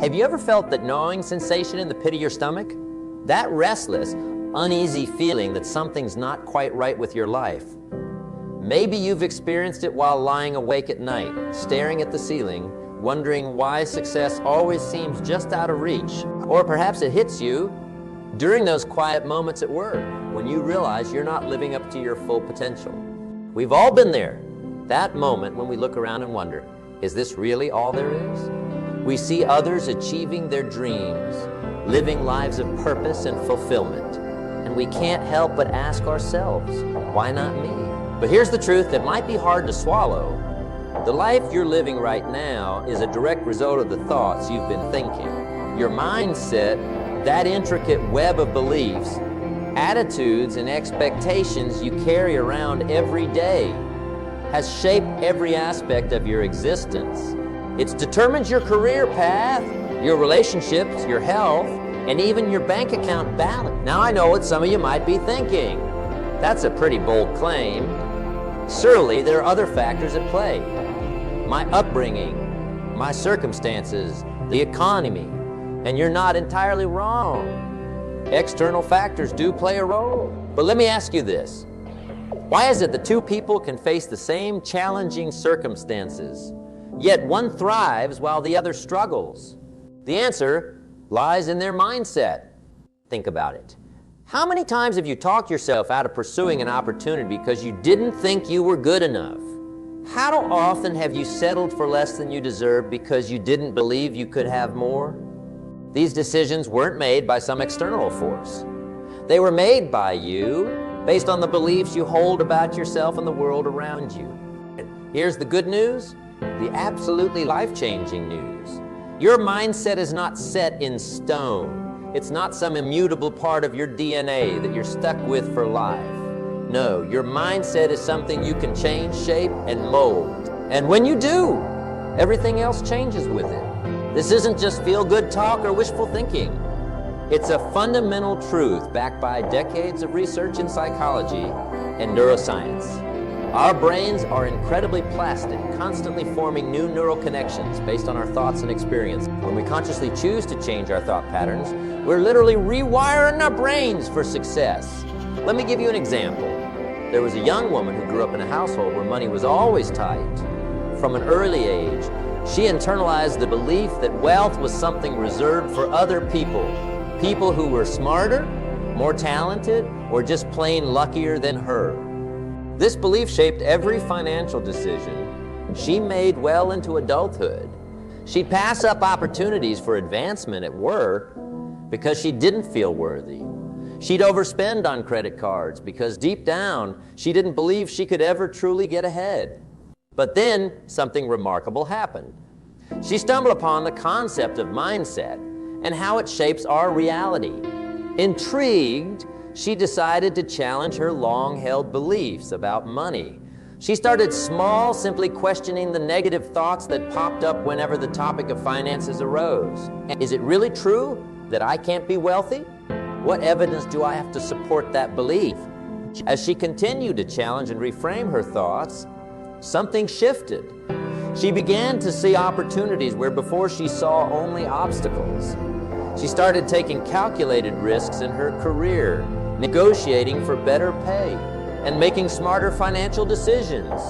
Have you ever felt that gnawing sensation in the pit of your stomach? That restless, uneasy feeling that something's not quite right with your life. Maybe you've experienced it while lying awake at night, staring at the ceiling, wondering why success always seems just out of reach. Or perhaps it hits you during those quiet moments at work when you realize you're not living up to your full potential. We've all been there. That moment when we look around and wonder, is this really all there is? We see others achieving their dreams, living lives of purpose and fulfillment, and we can't help but ask ourselves, why not me? But here's the truth that might be hard to swallow. The life you're living right now is a direct result of the thoughts you've been thinking. Your mindset, that intricate web of beliefs, attitudes, and expectations you carry around every day, has shaped every aspect of your existence. It determines your career path, your relationships, your health, and even your bank account balance. Now I know what some of you might be thinking. That's a pretty bold claim. Surely there are other factors at play. My upbringing, my circumstances, the economy, and you're not entirely wrong. External factors do play a role. But let me ask you this. Why is it that two people can face the same challenging circumstances, yet one thrives while the other struggles? The answer lies in their mindset. Think about it. How many times have you talked yourself out of pursuing an opportunity because you didn't think you were good enough? How often have you settled for less than you deserve because you didn't believe you could have more? These decisions weren't made by some external force. They were made by you based on the beliefs you hold about yourself and the world around you. Here's the good news, the absolutely life-changing news. Your mindset is not set in stone. It's not some immutable part of your DNA that you're stuck with for life. No, your mindset is something you can change, shape, and mold. And when you do, everything else changes with it. This isn't just feel-good talk or wishful thinking. It's a fundamental truth backed by decades of research in psychology and neuroscience. Our brains are incredibly plastic, constantly forming new neural connections based on our thoughts and experience. When we consciously choose to change our thought patterns, we're literally rewiring our brains for success. Let me give you an example. There was a young woman who grew up in a household where money was always tight. From an early age, she internalized the belief that wealth was something reserved for other people. People who were smarter, more talented, or just plain luckier than her. This belief shaped every financial decision she made well into adulthood. She'd pass up opportunities for advancement at work because she didn't feel worthy. She'd overspend on credit cards because deep down, she didn't believe she could ever truly get ahead. But then, something remarkable happened. She stumbled upon the concept of mindset and how it shapes our reality. Intrigued, she decided to challenge her long-held beliefs about money. She started small, simply questioning the negative thoughts that popped up whenever the topic of finances arose. Is it really true that I can't be wealthy? What evidence do I have to support that belief? As she continued to challenge and reframe her thoughts, something shifted. She began to see opportunities where before she saw only obstacles. She started taking calculated risks in her career, negotiating for better pay, and making smarter financial decisions.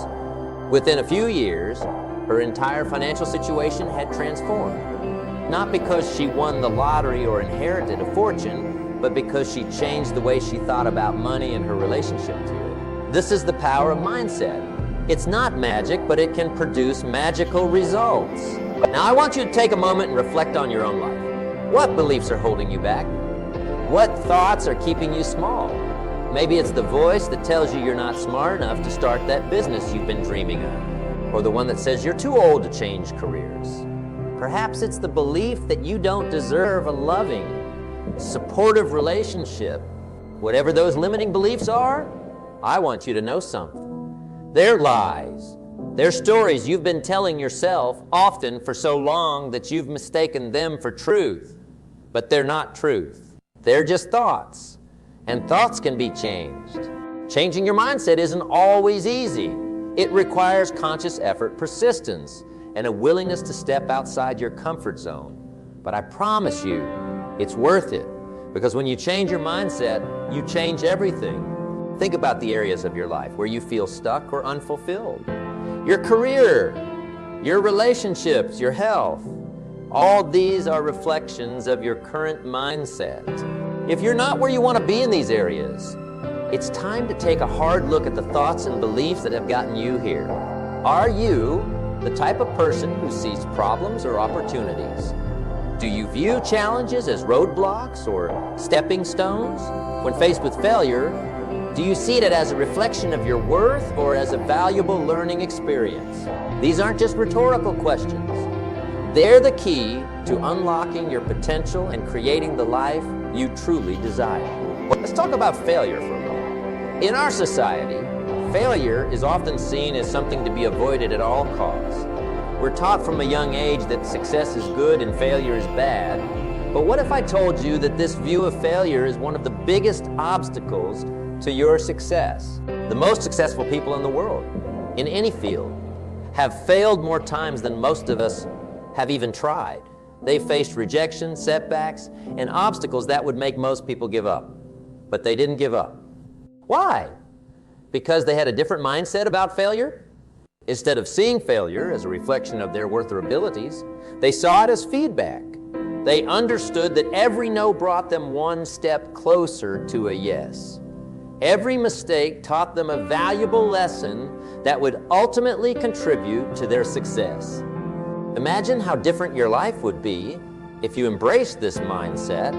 Within a few years, her entire financial situation had transformed. Not because she won the lottery or inherited a fortune, but because she changed the way she thought about money and her relationship to it. This is the power of mindset. It's not magic, but it can produce magical results. Now I want you to take a moment and reflect on your own life. What beliefs are holding you back? What thoughts are keeping you small? Maybe it's the voice that tells you you're not smart enough to start that business you've been dreaming of, or the one that says you're too old to change careers. Perhaps it's the belief that you don't deserve a loving, supportive relationship. Whatever those limiting beliefs are, I want you to know something. They're lies. They're stories you've been telling yourself, often for so long that you've mistaken them for truth. But they're not truth. They're just thoughts. And thoughts can be changed. Changing your mindset isn't always easy. It requires conscious effort, persistence, and a willingness to step outside your comfort zone. But I promise you, it's worth it. Because when you change your mindset, you change everything. Think about the areas of your life where you feel stuck or unfulfilled. Your career, your relationships, your health. All these are reflections of your current mindset. If you're not where you want to be in these areas, it's time to take a hard look at the thoughts and beliefs that have gotten you here. Are you the type of person who sees problems or opportunities? Do you view challenges as roadblocks or stepping stones? When faced with failure, do you see it as a reflection of your worth or as a valuable learning experience? These aren't just rhetorical questions. They're the key to unlocking your potential and creating the life you truly desire. Let's talk about failure for a moment. In our society, failure is often seen as something to be avoided at all costs. We're taught from a young age that success is good and failure is bad. But what if I told you that this view of failure is one of the biggest obstacles to your success? The most successful people in the world, in any field, have failed more times than most of us have even tried. They faced rejection, setbacks, and obstacles that would make most people give up. But they didn't give up. Why? Because they had a different mindset about failure? Instead of seeing failure as a reflection of their worth or abilities, they saw it as feedback. They understood that every no brought them one step closer to a yes. Every mistake taught them a valuable lesson that would ultimately contribute to their success. Imagine how different your life would be if you embraced this mindset.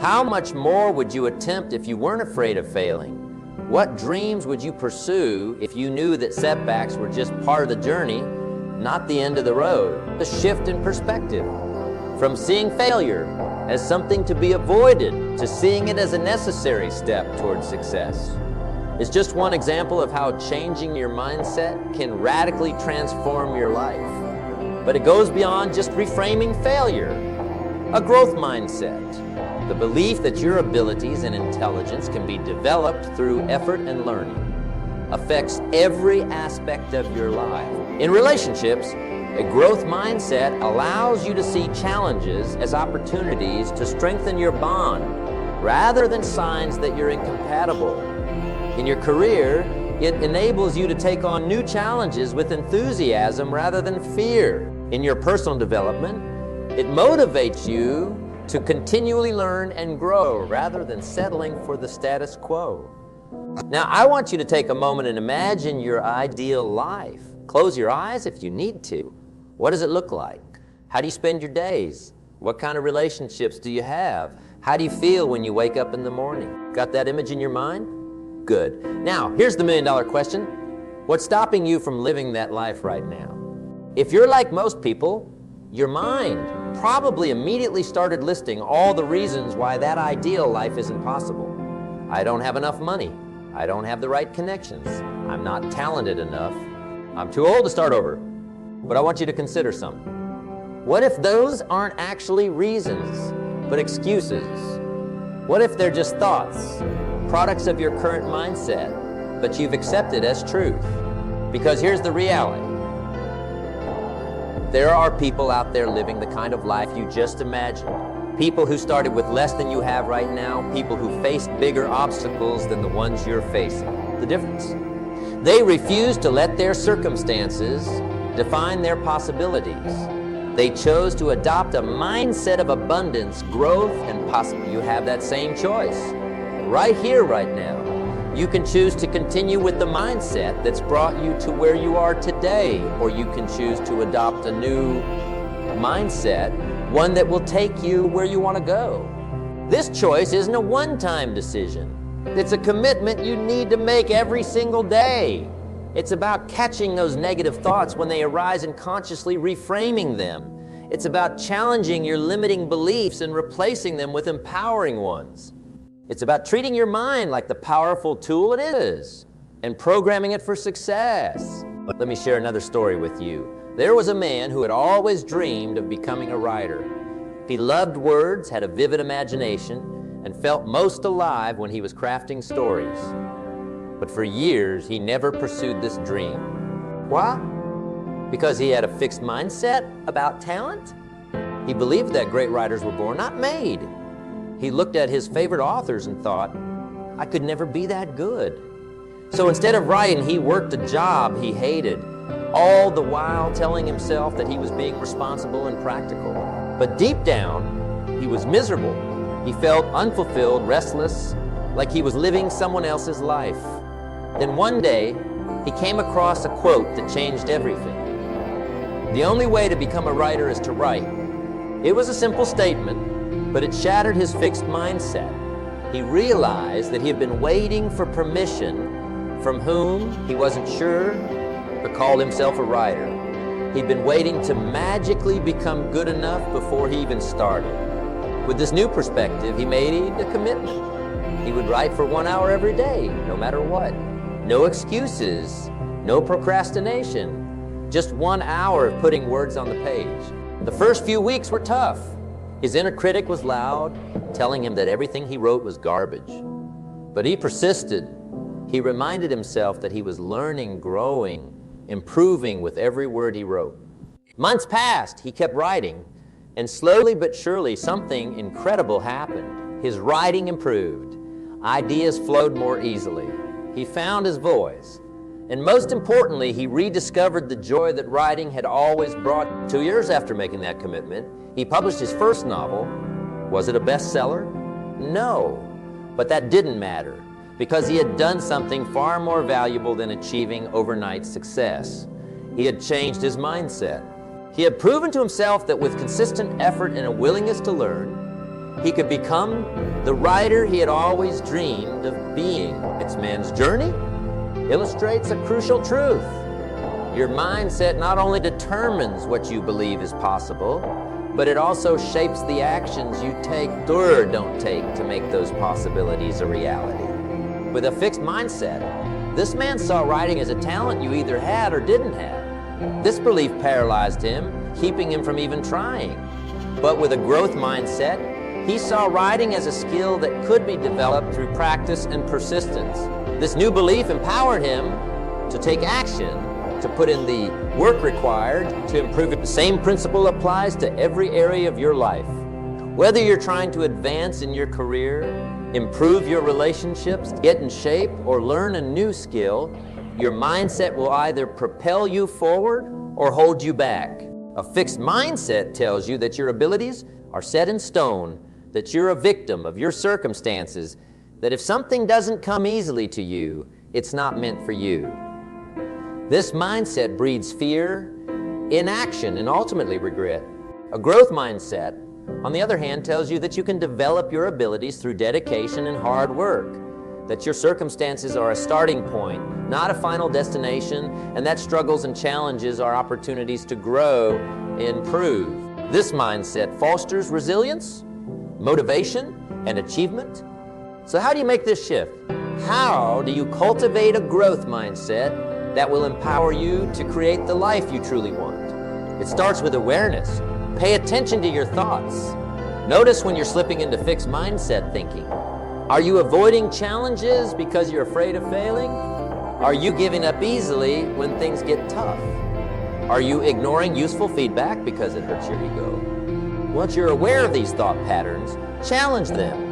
How much more would you attempt if you weren't afraid of failing? What dreams would you pursue if you knew that setbacks were just part of the journey, not the end of the road? A shift in perspective. From seeing failure as something to be avoided to seeing it as a necessary step towards success. It's just one example of how changing your mindset can radically transform your life. But it goes beyond just reframing failure. A growth mindset. The belief that your abilities and intelligence can be developed through effort and learning affects every aspect of your life. In relationships, a growth mindset allows you to see challenges as opportunities to strengthen your bond rather than signs that you're incompatible. In your career, it enables you to take on new challenges with enthusiasm rather than fear. In your personal development, it motivates you to continually learn and grow rather than settling for the status quo. Now, I want you to take a moment and imagine your ideal life. Close your eyes if you need to. What does it look like? How do you spend your days? What kind of relationships do you have? How do you feel when you wake up in the morning? Got that image in your mind? Good. Now, here's the million-dollar question. What's stopping you from living that life right now? If you're like most people, your mind probably immediately started listing all the reasons why that ideal life isn't possible. I don't have enough money. I don't have the right connections. I'm not talented enough. I'm too old to start over. But I want you to consider something. What if those aren't actually reasons, but excuses? What if they're just thoughts, products of your current mindset, but you've accepted as truth? Because here's the reality. There are people out there living the kind of life you just imagined. People who started with less than you have right now, people who faced bigger obstacles than the ones you're facing. The difference? They refused to let their circumstances define their possibilities. They chose to adopt a mindset of abundance, growth, and possibility. You have that same choice. Right here, right now. You can choose to continue with the mindset that's brought you to where you are today, or you can choose to adopt a new mindset, one that will take you where you want to go. This choice isn't a one-time decision. It's a commitment you need to make every single day. It's about catching those negative thoughts when they arise and consciously reframing them. It's about challenging your limiting beliefs and replacing them with empowering ones. It's about treating your mind like the powerful tool it is and programming it for success. Let me share another story with you. There was a man who had always dreamed of becoming a writer. He loved words, had a vivid imagination, and felt most alive when he was crafting stories. But for years, he never pursued this dream. Why? Because he had a fixed mindset about talent? He believed that great writers were born, not made. He looked at his favorite authors and thought, I could never be that good. So instead of writing, he worked a job he hated, all the while telling himself that he was being responsible and practical. But deep down, he was miserable. He felt unfulfilled, restless, like he was living someone else's life. Then one day, he came across a quote that changed everything. The only way to become a writer is to write. It was a simple statement, but it shattered his fixed mindset. He realized that he had been waiting for permission from whom he wasn't sure, but called himself a writer. He'd been waiting to magically become good enough before he even started. With this new perspective, he made a commitment. He would write for 1 hour every day, no matter what. No excuses, no procrastination. Just 1 hour of putting words on the page. The first few weeks were tough. His inner critic was loud, telling him that everything he wrote was garbage. But he persisted. He reminded himself that he was learning, growing, improving with every word he wrote. Months passed, he kept writing, and slowly but surely something incredible happened. His writing improved. Ideas flowed more easily. He found his voice. And most importantly, he rediscovered the joy that writing had always brought. 2 years after making that commitment, he published his first novel. Was it a bestseller? No, but that didn't matter because he had done something far more valuable than achieving overnight success. He had changed his mindset. He had proven to himself that with consistent effort and a willingness to learn, he could become the writer he had always dreamed of being. This man's journey illustrates a crucial truth. Your mindset not only determines what you believe is possible, but it also shapes the actions you take or don't take to make those possibilities a reality. With a fixed mindset, this man saw writing as a talent you either had or didn't have. This belief paralyzed him, keeping him from even trying. But with a growth mindset, he saw writing as a skill that could be developed through practice and persistence. This new belief empowered him to take action, to put in the work required to improve it. The same principle applies to every area of your life. Whether you're trying to advance in your career, improve your relationships, get in shape, or learn a new skill, your mindset will either propel you forward or hold you back. A fixed mindset tells you that your abilities are set in stone, that you're a victim of your circumstances, that if something doesn't come easily to you, it's not meant for you. This mindset breeds fear, inaction, and ultimately regret. A growth mindset, on the other hand, tells you that you can develop your abilities through dedication and hard work, that your circumstances are a starting point, not a final destination, and that struggles and challenges are opportunities to grow, improve. This mindset fosters resilience, motivation, and achievement. So how do you make this shift? How do you cultivate a growth mindset that will empower you to create the life you truly want? It starts with awareness. Pay attention to your thoughts. Notice when you're slipping into fixed mindset thinking. Are you avoiding challenges because you're afraid of failing? Are you giving up easily when things get tough? Are you ignoring useful feedback because it hurts your ego? Once you're aware of these thought patterns, challenge them.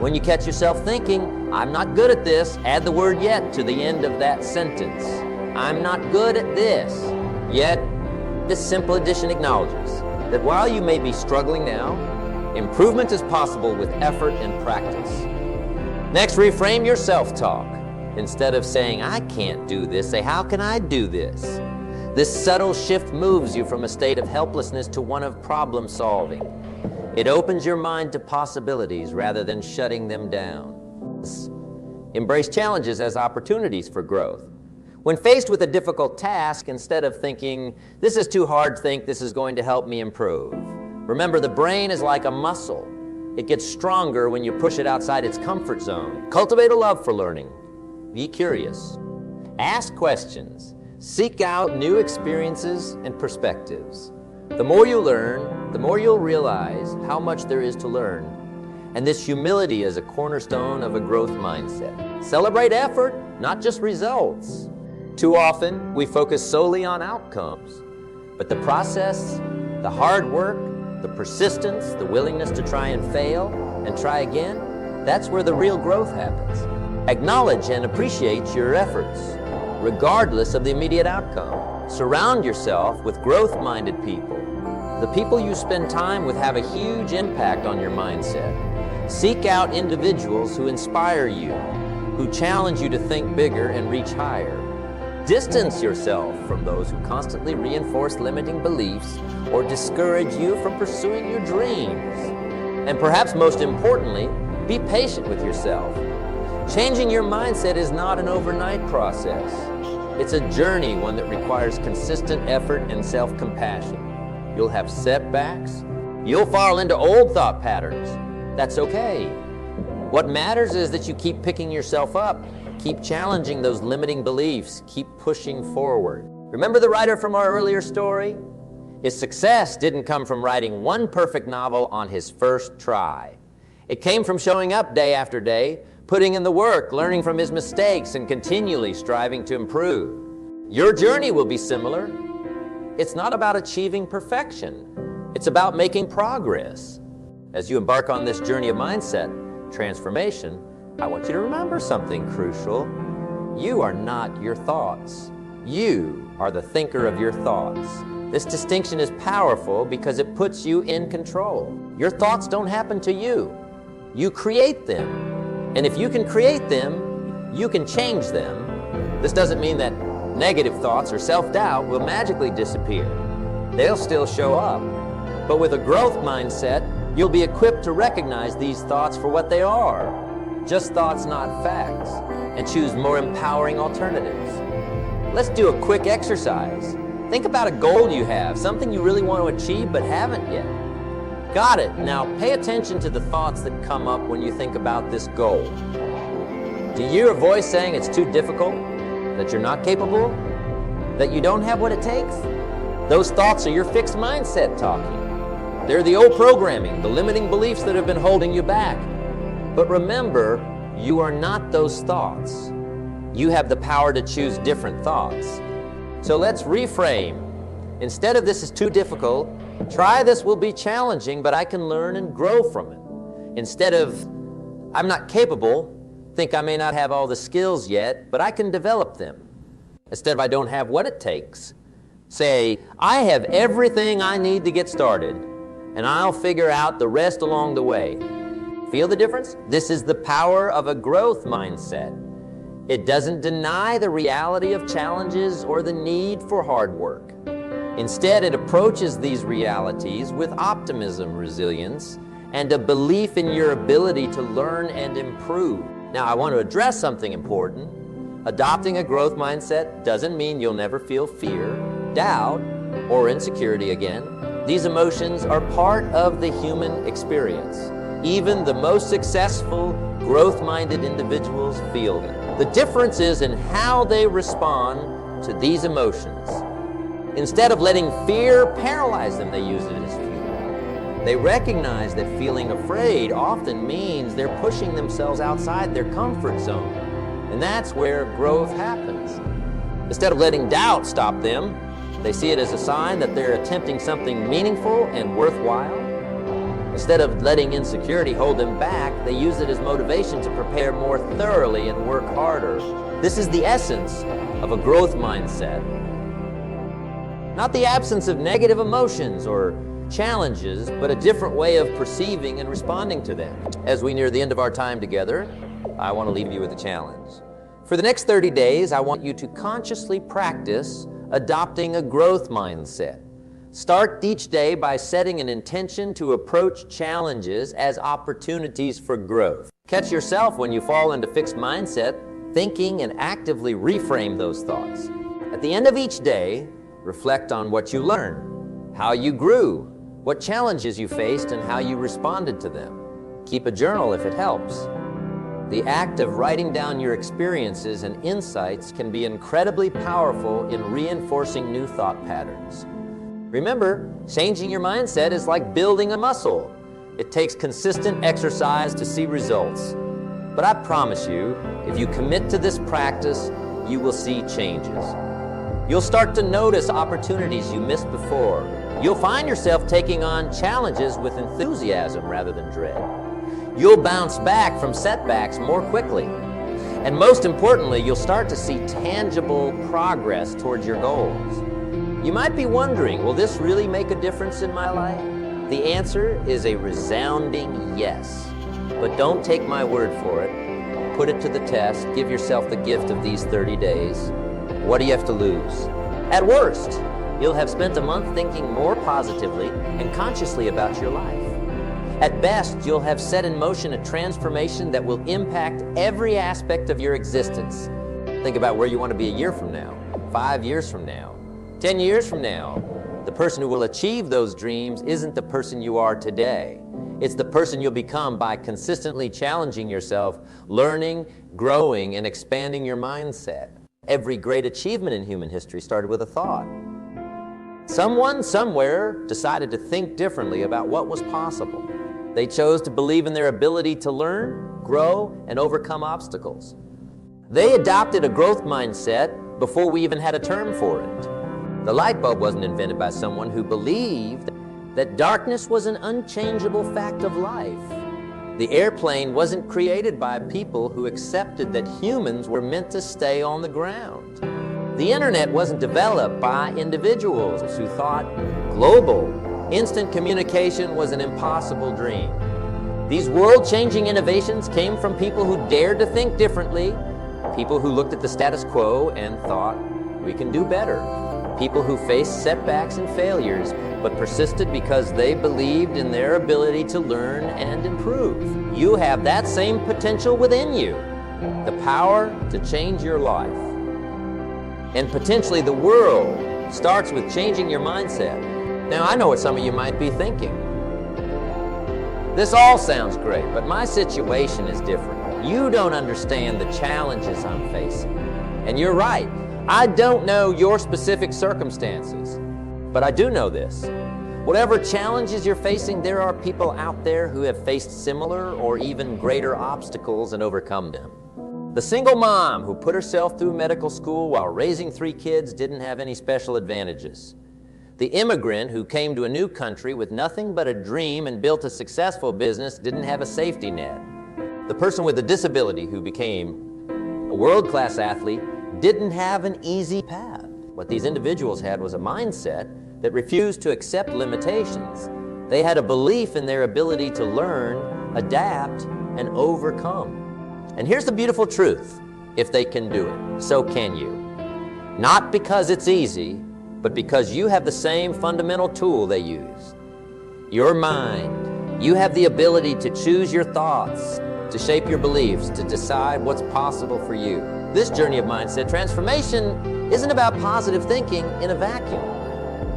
When you catch yourself thinking, I'm not good at this, add the word yet to the end of that sentence. I'm not good at this. Yet, this simple addition acknowledges that while you may be struggling now, improvement is possible with effort and practice. Next, reframe your self-talk. Instead of saying, I can't do this, say, how can I do this? This subtle shift moves you from a state of helplessness to one of problem solving. It opens your mind to possibilities rather than shutting them down. Embrace challenges as opportunities for growth. When faced with a difficult task, instead of thinking, this is too hard, think this is going to help me improve. Remember, the brain is like a muscle. It gets stronger when you push it outside its comfort zone. Cultivate a love for learning. Be curious. Ask questions. Seek out new experiences and perspectives. The more you learn, the more you'll realize how much there is to learn. And this humility is a cornerstone of a growth mindset. Celebrate effort, not just results. Too often, we focus solely on outcomes. But the process, the hard work, the persistence, the willingness to try and fail and try again, that's where the real growth happens. Acknowledge and appreciate your efforts, regardless of the immediate outcome. Surround yourself with growth-minded people. The people you spend time with have a huge impact on your mindset. Seek out individuals who inspire you, who challenge you to think bigger and reach higher. Distance yourself from those who constantly reinforce limiting beliefs or discourage you from pursuing your dreams. And perhaps most importantly, be patient with yourself. Changing your mindset is not an overnight process. It's a journey, one that requires consistent effort and self-compassion. You'll have setbacks. You'll fall into old thought patterns. That's okay. What matters is that you keep picking yourself up, keep challenging those limiting beliefs, keep pushing forward. Remember the writer from our earlier story? His success didn't come from writing one perfect novel on his first try. It came from showing up day after day, putting in the work, learning from his mistakes, and continually striving to improve. Your journey will be similar. It's not about achieving perfection. It's about making progress. As you embark on this journey of mindset transformation, I want you to remember something crucial. You are not your thoughts. You are the thinker of your thoughts. This distinction is powerful because it puts you in control. Your thoughts don't happen to you. You create them. And if you can create them, you can change them. This doesn't mean that negative thoughts or self-doubt will magically disappear. They'll still show up. But with a growth mindset, you'll be equipped to recognize these thoughts for what they are, just thoughts, not facts, and choose more empowering alternatives. Let's do a quick exercise. Think about a goal you have, something you really want to achieve but haven't yet. Got it. Now pay attention to the thoughts that come up when you think about this goal. Do you hear a voice saying it's too difficult? That you're not capable? That you don't have what it takes? Those thoughts are your fixed mindset talking. They're the old programming, the limiting beliefs that have been holding you back. But remember, you are not those thoughts. You have the power to choose different thoughts. So let's reframe. Instead of "this is too difficult," try "this will be challenging, but I can learn and grow from it." Instead of "I'm not capable," think "I may not have all the skills yet, but I can develop them." Instead of "I don't have what it takes," say "I have everything I need to get started, and I'll figure out the rest along the way." Feel the difference? This is the power of a growth mindset. It doesn't deny the reality of challenges or the need for hard work. Instead, it approaches these realities with optimism, resilience, and a belief in your ability to learn and improve. Now, I want to address something important. Adopting a growth mindset doesn't mean you'll never feel fear, doubt, or insecurity again. These emotions are part of the human experience. Even the most successful, growth-minded individuals feel them. The difference is in how they respond to these emotions. Instead of letting fear paralyze them, they use it as fuel. They recognize that feeling afraid often means they're pushing themselves outside their comfort zone. And that's where growth happens. Instead of letting doubt stop them, they see it as a sign that they're attempting something meaningful and worthwhile. Instead of letting insecurity hold them back, they use it as motivation to prepare more thoroughly and work harder. This is the essence of a growth mindset. Not the absence of negative emotions or challenges, but a different way of perceiving and responding to them. As we near the end of our time together, I want to leave you with a challenge. For the next 30 days, I want you to consciously practice adopting a growth mindset. Start each day by setting an intention to approach challenges as opportunities for growth. Catch yourself when you fall into fixed mindset, thinking and actively reframe those thoughts. At the end of each day, reflect on what you learned, how you grew, what challenges you faced, and how you responded to them. Keep a journal if it helps. The act of writing down your experiences and insights can be incredibly powerful in reinforcing new thought patterns. Remember, changing your mindset is like building a muscle. It takes consistent exercise to see results. But I promise you, if you commit to this practice, you will see changes. You'll start to notice opportunities you missed before. You'll find yourself taking on challenges with enthusiasm rather than dread. You'll bounce back from setbacks more quickly. And most importantly, you'll start to see tangible progress towards your goals. You might be wondering, will this really make a difference in my life? The answer is a resounding yes. But don't take my word for it. Put it to the test. Give yourself the gift of these 30 days. What do you have to lose? At worst, you'll have spent a month thinking more positively and consciously about your life. At best, you'll have set in motion a transformation that will impact every aspect of your existence. Think about where you want to be a year from now, 5 years from now, 10 years from now. The person who will achieve those dreams isn't the person you are today. It's the person you'll become by consistently challenging yourself, learning, growing, and expanding your mindset. Every great achievement in human history started with a thought. Someone, somewhere, decided to think differently about what was possible. They chose to believe in their ability to learn, grow, and overcome obstacles. They adopted a growth mindset before we even had a term for it. The light bulb wasn't invented by someone who believed that darkness was an unchangeable fact of life. The airplane wasn't created by people who accepted that humans were meant to stay on the ground. The internet wasn't developed by individuals who thought global, instant communication was an impossible dream. These world-changing innovations came from people who dared to think differently, people who looked at the status quo and thought, we can do better, people who faced setbacks and failures, but persisted because they believed in their ability to learn and improve. You have that same potential within you, the power to change your life. And potentially the world starts with changing your mindset. Now, I know what some of you might be thinking. This all sounds great, but my situation is different. You don't understand the challenges I'm facing. And you're right, I don't know your specific circumstances, but I do know this. Whatever challenges you're facing, there are people out there who have faced similar or even greater obstacles and overcome them. The single mom who put herself through medical school while raising 3 kids didn't have any special advantages. The immigrant who came to a new country with nothing but a dream and built a successful business didn't have a safety net. The person with a disability who became a world-class athlete didn't have an easy path. What these individuals had was a mindset that refused to accept limitations. They had a belief in their ability to learn, adapt, and overcome. And here's the beautiful truth. If they can do it, so can you. Not because it's easy, but because you have the same fundamental tool they use. Your mind. You have the ability to choose your thoughts, to shape your beliefs, to decide what's possible for you. This journey of mindset transformation isn't about positive thinking in a vacuum.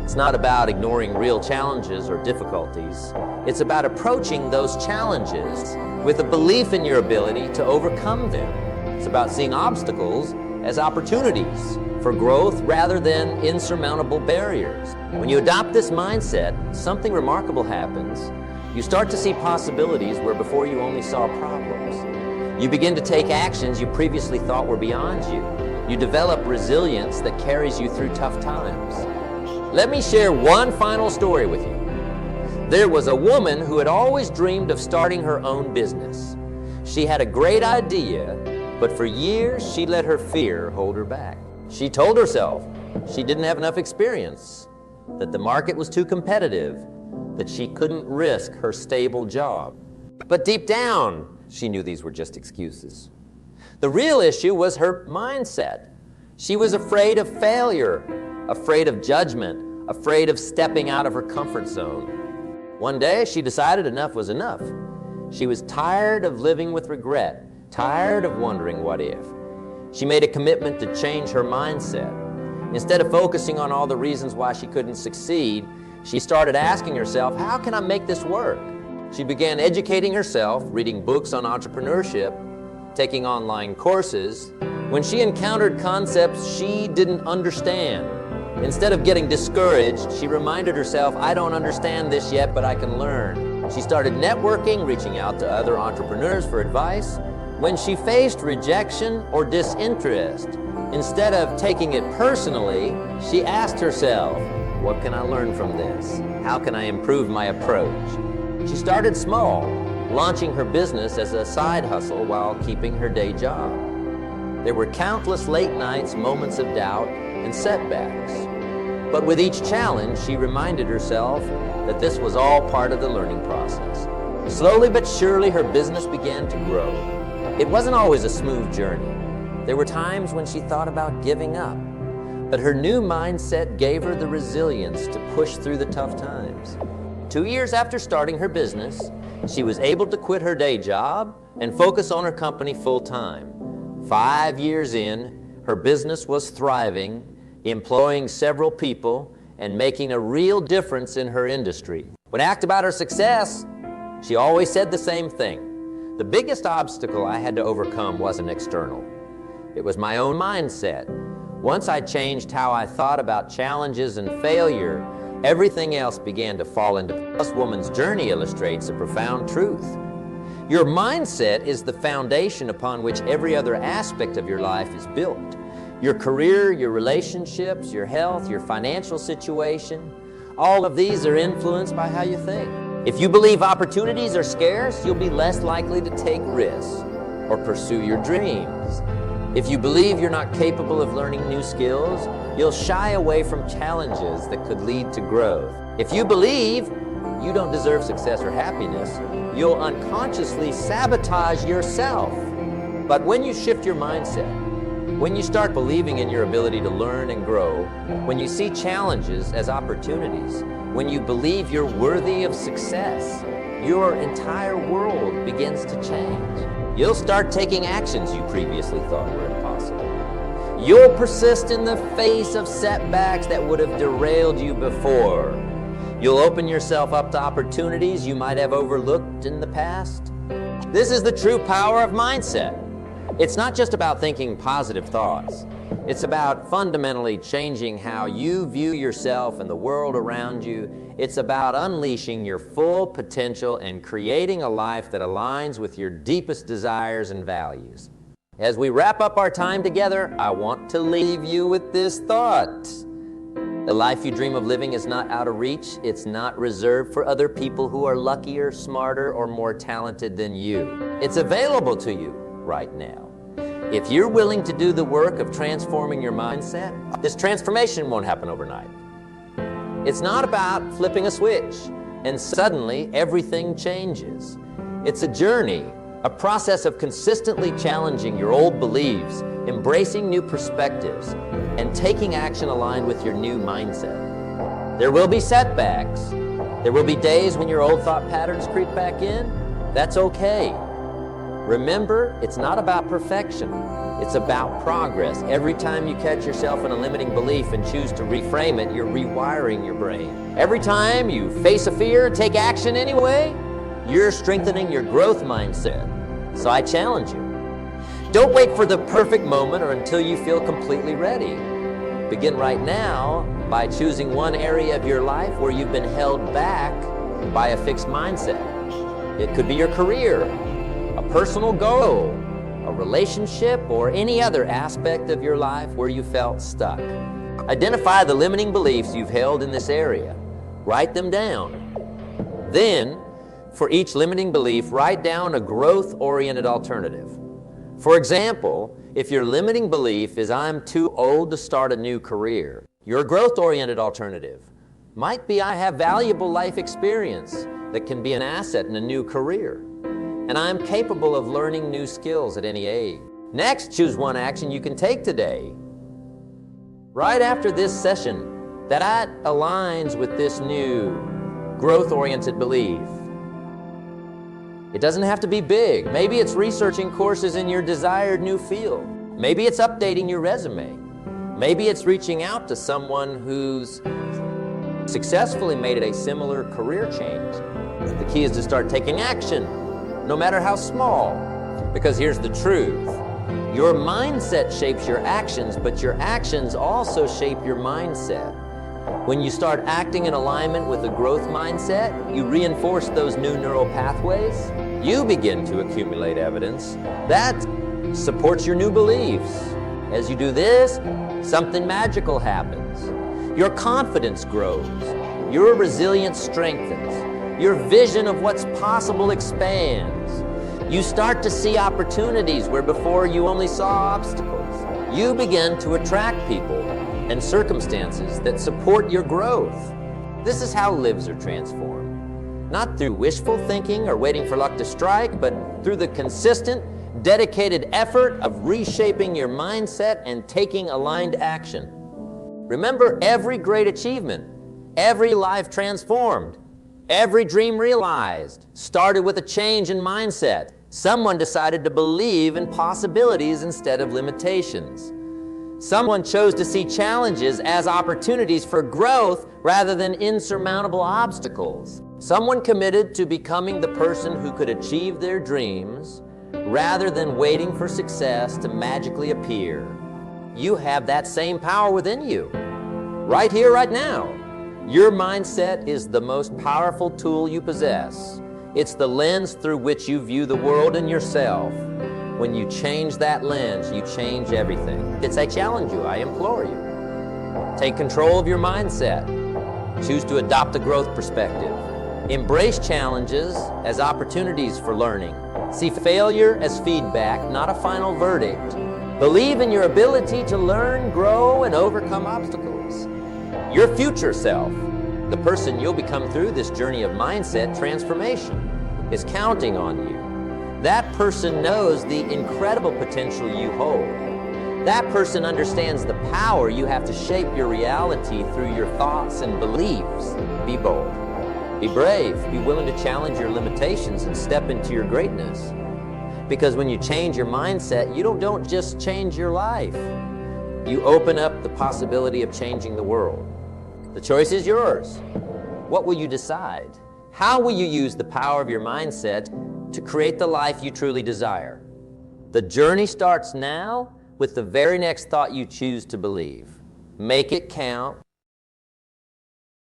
It's not about ignoring real challenges or difficulties. It's about approaching those challenges with a belief in your ability to overcome them. It's about seeing obstacles as opportunities for growth rather than insurmountable barriers. When you adopt this mindset, something remarkable happens. You start to see possibilities where before you only saw problems. You begin to take actions you previously thought were beyond you. You develop resilience that carries you through tough times. Let me share one final story with you. There was a woman who had always dreamed of starting her own business. She had a great idea, but for years she let her fear hold her back. She told herself she didn't have enough experience, that the market was too competitive, that she couldn't risk her stable job. But deep down, she knew these were just excuses. The real issue was her mindset. She was afraid of failure, afraid of judgment, afraid of stepping out of her comfort zone. One day, she decided enough was enough. She was tired of living with regret, tired of wondering what if. She made a commitment to change her mindset. Instead of focusing on all the reasons why she couldn't succeed, she started asking herself, how can I make this work? She began educating herself, reading books on entrepreneurship, taking online courses. When she encountered concepts she didn't understand, instead of getting discouraged, she reminded herself, I don't understand this yet, but I can learn. She started networking, reaching out to other entrepreneurs for advice. When she faced rejection or disinterest, instead of taking it personally, she asked herself, What can I learn from this? How can I improve my approach? She started small, launching her business as a side hustle while keeping her day job. There were countless late nights, moments of doubt, and setbacks. But with each challenge, she reminded herself that this was all part of the learning process. Slowly but surely, her business began to grow. It wasn't always a smooth journey. There were times when she thought about giving up, but her new mindset gave her the resilience to push through the tough times. 2 years after starting her business, she was able to quit her day job and focus on her company full-time. 5 years in, her business was thriving, employing several people, and making a real difference in her industry. When asked about her success, she always said the same thing. The biggest obstacle I had to overcome wasn't external. It was my own mindset. Once I changed how I thought about challenges and failure, everything else began to fall into place. This woman's journey illustrates a profound truth. Your mindset is the foundation upon which every other aspect of your life is built. Your career, your relationships, your health, your financial situation, all of these are influenced by how you think. If you believe opportunities are scarce, you'll be less likely to take risks or pursue your dreams. If you believe you're not capable of learning new skills, you'll shy away from challenges that could lead to growth. If you believe you don't deserve success or happiness, you'll unconsciously sabotage yourself. But when you shift your mindset, when you start believing in your ability to learn and grow, when you see challenges as opportunities, when you believe you're worthy of success, your entire world begins to change. You'll start taking actions you previously thought were impossible. You'll persist in the face of setbacks that would have derailed you before. You'll open yourself up to opportunities you might have overlooked in the past. This is the true power of mindset. It's not just about thinking positive thoughts. It's about fundamentally changing how you view yourself and the world around you. It's about unleashing your full potential and creating a life that aligns with your deepest desires and values. As we wrap up our time together, I want to leave you with this thought. The life you dream of living is not out of reach. It's not reserved for other people who are luckier, smarter, or more talented than you. It's available to you right now. If you're willing to do the work of transforming your mindset, this transformation won't happen overnight. It's not about flipping a switch and suddenly everything changes. It's a journey, a process of consistently challenging your old beliefs, embracing new perspectives, and taking action aligned with your new mindset. There will be setbacks. There will be days when your old thought patterns creep back in. That's okay. Remember, it's not about perfection. It's about progress. Every time you catch yourself in a limiting belief and choose to reframe it, you're rewiring your brain. Every time you face a fear, take action anyway, you're strengthening your growth mindset. So I challenge you. Don't wait for the perfect moment or until you feel completely ready. Begin right now by choosing one area of your life where you've been held back by a fixed mindset. It could be your career, a personal goal, a relationship, or any other aspect of your life where you felt stuck. Identify the limiting beliefs you've held in this area. Write them down. Then, for each limiting belief, write down a growth-oriented alternative. For example, if your limiting belief is "I'm too old to start a new career," your growth-oriented alternative might be "I have valuable life experience that can be an asset in a new career, and I'm capable of learning new skills at any age." Next, choose one action you can take today, right after this session, that aligns with this new growth-oriented belief. It doesn't have to be big. Maybe it's researching courses in your desired new field. Maybe it's updating your resume. Maybe it's reaching out to someone who's successfully made a similar career change. The key is to start taking action, no matter how small. Because here's the truth. Your mindset shapes your actions, but your actions also shape your mindset. When you start acting in alignment with a growth mindset, you reinforce those new neural pathways. You begin to accumulate evidence that supports your new beliefs. As you do this, something magical happens. Your confidence grows. Your resilience strengthens. Your vision of what's possible expands. You start to see opportunities where before you only saw obstacles. You begin to attract people and circumstances that support your growth. This is how lives are transformed. Not through wishful thinking or waiting for luck to strike, but through the consistent, dedicated effort of reshaping your mindset and taking aligned action. Remember, every great achievement, every life transformed, every dream realized started with a change in mindset. Someone decided to believe in possibilities instead of limitations. Someone chose to see challenges as opportunities for growth rather than insurmountable obstacles. Someone committed to becoming the person who could achieve their dreams rather than waiting for success to magically appear. You have that same power within you, right here, right now. Your mindset is the most powerful tool you possess. It's the lens through which you view the world and yourself. When you change that lens, you change everything. It's I challenge you, I implore you. Take control of your mindset. Choose to adopt a growth perspective. Embrace challenges as opportunities for learning. See failure as feedback, not a final verdict. Believe in your ability to learn, grow, and overcome obstacles. Your future self, the person you'll become through this journey of mindset transformation, is counting on you. That person knows the incredible potential you hold. That person understands the power you have to shape your reality through your thoughts and beliefs. Be bold. Be brave. Be willing to challenge your limitations and step into your greatness. Because when you change your mindset, you don't just change your life. You open up the possibility of changing the world. The choice is yours. What will you decide? How will you use the power of your mindset to create the life you truly desire? The journey starts now with the very next thought you choose to believe. Make it count,